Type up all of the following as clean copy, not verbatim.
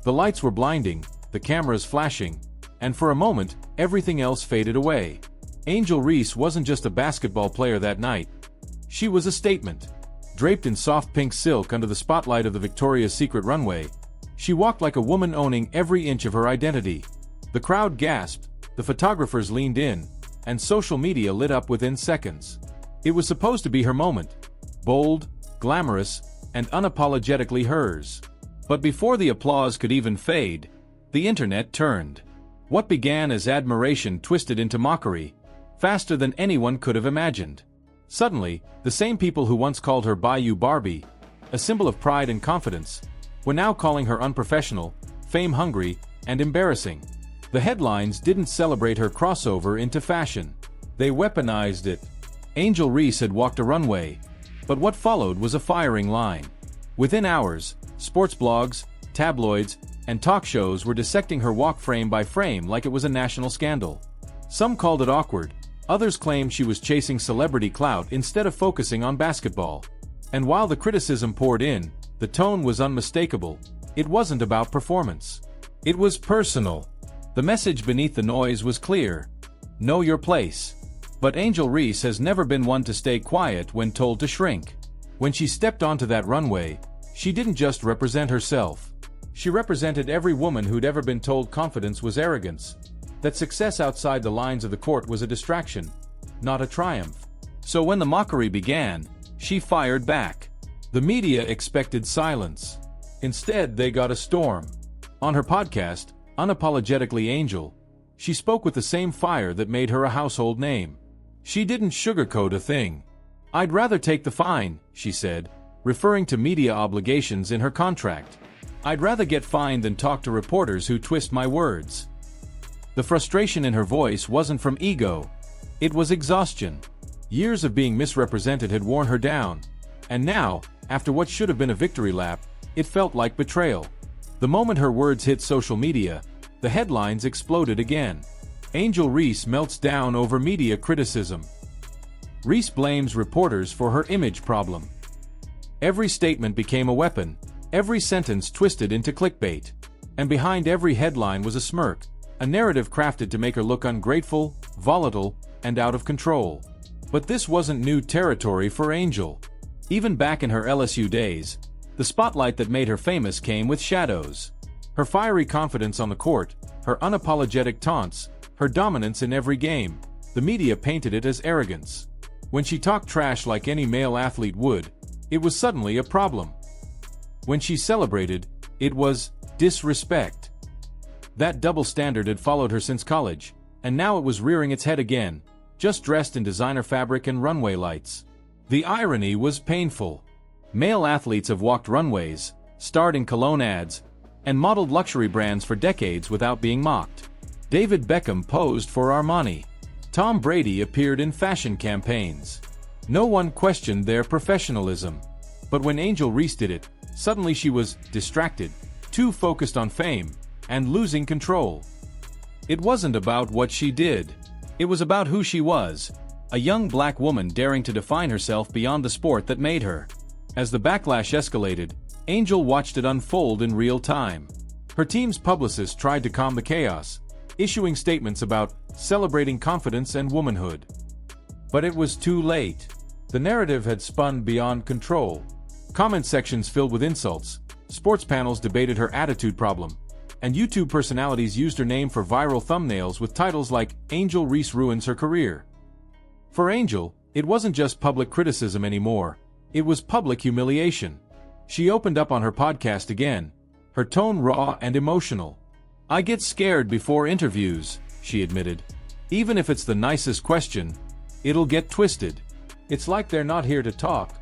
The lights were blinding, the cameras flashing, and for a moment, everything else faded away. Angel Reese wasn't just a basketball player that night. She was a statement. Draped in soft pink silk under the spotlight of the Victoria's Secret runway, she walked like a woman owning every inch of her identity. The crowd gasped, the photographers leaned in, and social media lit up within seconds. It was supposed to be her moment. Bold, glamorous, and unapologetically hers. But before the applause could even fade, the internet turned. What began as admiration twisted into mockery, faster than anyone could have imagined. Suddenly, the same people who once called her Bayou Barbie, a symbol of pride and confidence, were now calling her unprofessional, fame-hungry, and embarrassing. The headlines didn't celebrate her crossover into fashion. They weaponized it. Angel Reese had walked a runway, but what followed was a firing line. Within hours, sports blogs, tabloids, and talk shows were dissecting her walk frame by frame like it was a national scandal. Some called it awkward, others claimed she was chasing celebrity clout instead of focusing on basketball. And while the criticism poured in, the tone was unmistakable. It wasn't about performance. It was personal. The message beneath the noise was clear. Know your place. But Angel Reese has never been one to stay quiet when told to shrink. When she stepped onto that runway, she didn't just represent herself. She represented every woman who'd ever been told confidence was arrogance, that success outside the lines of the court was a distraction, not a triumph. So when the mockery began, she fired back. The media expected silence. Instead, they got a storm. On her podcast, Unapologetically Angel, she spoke with the same fire that made her a household name. She didn't sugarcoat a thing. "I'd rather take the fine," she said, referring to media obligations in her contract. "I'd rather get fined than talk to reporters who twist my words." The frustration in her voice wasn't from ego. It was exhaustion. Years of being misrepresented had worn her down. And now, after what should have been a victory lap, it felt like betrayal. The moment her words hit social media, the headlines exploded again. Angel Reese melts down over media criticism. Reese blames reporters for her image problem. Every statement became a weapon, every sentence twisted into clickbait. And behind every headline was a smirk, a narrative crafted to make her look ungrateful, volatile, and out of control. But this wasn't new territory for Angel. Even back in her LSU days, the spotlight that made her famous came with shadows. Her fiery confidence on the court, her unapologetic taunts, her dominance in every game, the media painted it as arrogance. When she talked trash like any male athlete would, it was suddenly a problem. When she celebrated, it was disrespect. That double standard had followed her since college, and now it was rearing its head again, just dressed in designer fabric and runway lights. The irony was painful. Male athletes have walked runways, starred in cologne ads, and modeled luxury brands for decades without being mocked. David Beckham posed for Armani. Tom Brady appeared in fashion campaigns. No one questioned their professionalism. But when Angel Reese did it, suddenly she was distracted, too focused on fame, and losing control. It wasn't about what she did. It was about who she was, a young black woman daring to define herself beyond the sport that made her. As the backlash escalated, Angel watched it unfold in real time. Her team's publicists tried to calm the chaos, issuing statements about celebrating confidence and womanhood. But it was too late. The narrative had spun beyond control. Comment sections filled with insults, sports panels debated her attitude problem, and YouTube personalities used her name for viral thumbnails with titles like "Angel Reese Ruins Her Career." For Angel, it wasn't just public criticism anymore, it was public humiliation. She opened up on her podcast again, her tone raw and emotional. "I get scared before interviews," she admitted. "Even if it's the nicest question, it'll get twisted. It's like they're not here to talk,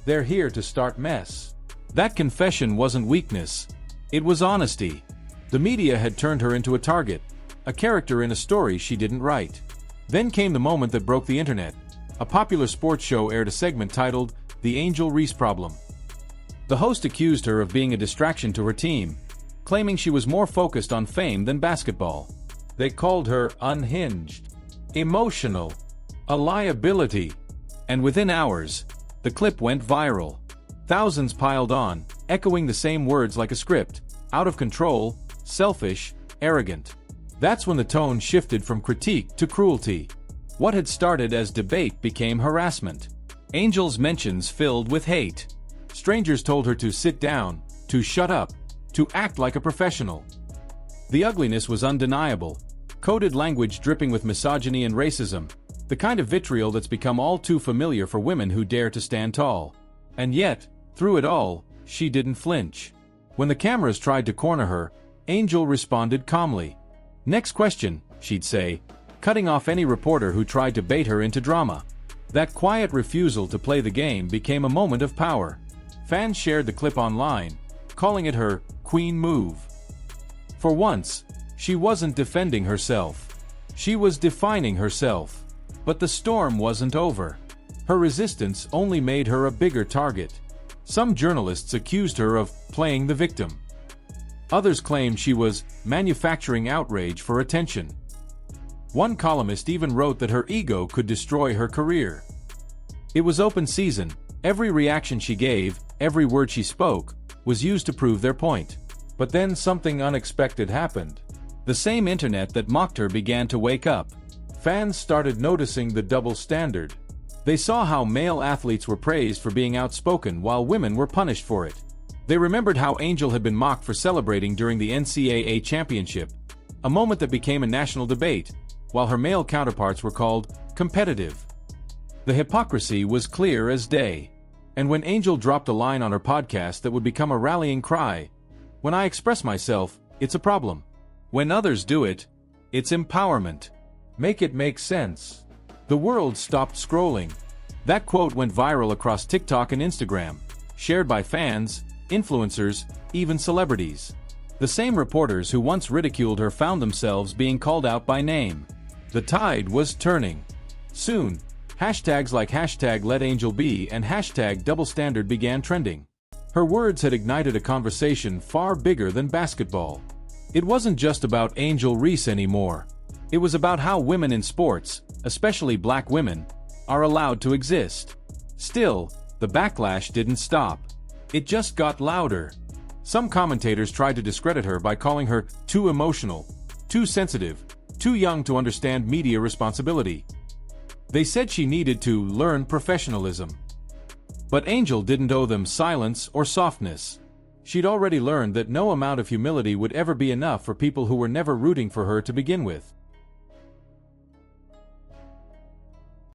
they're here to start mess." That confession wasn't weakness, it was honesty. The media had turned her into a target, a character in a story she didn't write. Then came the moment that broke the internet. A popular sports show aired a segment titled "The Angel Reese Problem." The host accused her of being a distraction to her team, claiming she was more focused on fame than basketball. They called her unhinged, emotional, a liability. And within hours, the clip went viral. Thousands piled on, echoing the same words like a script. out of control, selfish, arrogant. That's when the tone shifted from critique to cruelty. What had started as debate became harassment. Angel's mentions filled with hate. Strangers told her to sit down, to shut up, to act like a professional. The ugliness was undeniable. Coded language dripping with misogyny and racism, the kind of vitriol that's become all too familiar for women who dare to stand tall. And yet, through it all, she didn't flinch. When the cameras tried to corner her, Angel responded calmly. "Next question," she'd say, cutting off any reporter who tried to bait her into drama. That quiet refusal to play the game became a moment of power. Fans shared the clip online, calling it her queen move. For once, she wasn't defending herself. She was defining herself. But the storm wasn't over. Her resistance only made her a bigger target. Some journalists accused her of playing the victim. Others claimed she was manufacturing outrage for attention. One columnist even wrote that her ego could destroy her career. It was open season. Every reaction she gave, every word she spoke, was used to prove their point. But then something unexpected happened. The same internet that mocked her began to wake up. Fans started noticing the double standard. They saw how male athletes were praised for being outspoken while women were punished for it. They remembered how Angel had been mocked for celebrating during the NCAA championship, a moment that became a national debate, while her male counterparts were called competitive. The hypocrisy was clear as day. And when Angel dropped a line on her podcast that would become a rallying cry, "When I express myself, it's a problem. When others do it, it's empowerment. Make it make sense," the world stopped scrolling. That quote went viral across TikTok and Instagram, shared by fans, influencers, even celebrities. The same reporters who once ridiculed her found themselves being called out by name. The tide was turning. Soon, hashtags like #LetAngelBe and #DoubleStandard began trending. Her words had ignited a conversation far bigger than basketball. It wasn't just about Angel Reese anymore. It was about how women in sports, especially black women, are allowed to exist. Still, the backlash didn't stop. It just got louder. Some commentators tried to discredit her by calling her too emotional, too sensitive, too young to understand media responsibility. They said she needed to learn professionalism. But Angel didn't owe them silence or softness. She'd already learned that no amount of humility would ever be enough for people who were never rooting for her to begin with.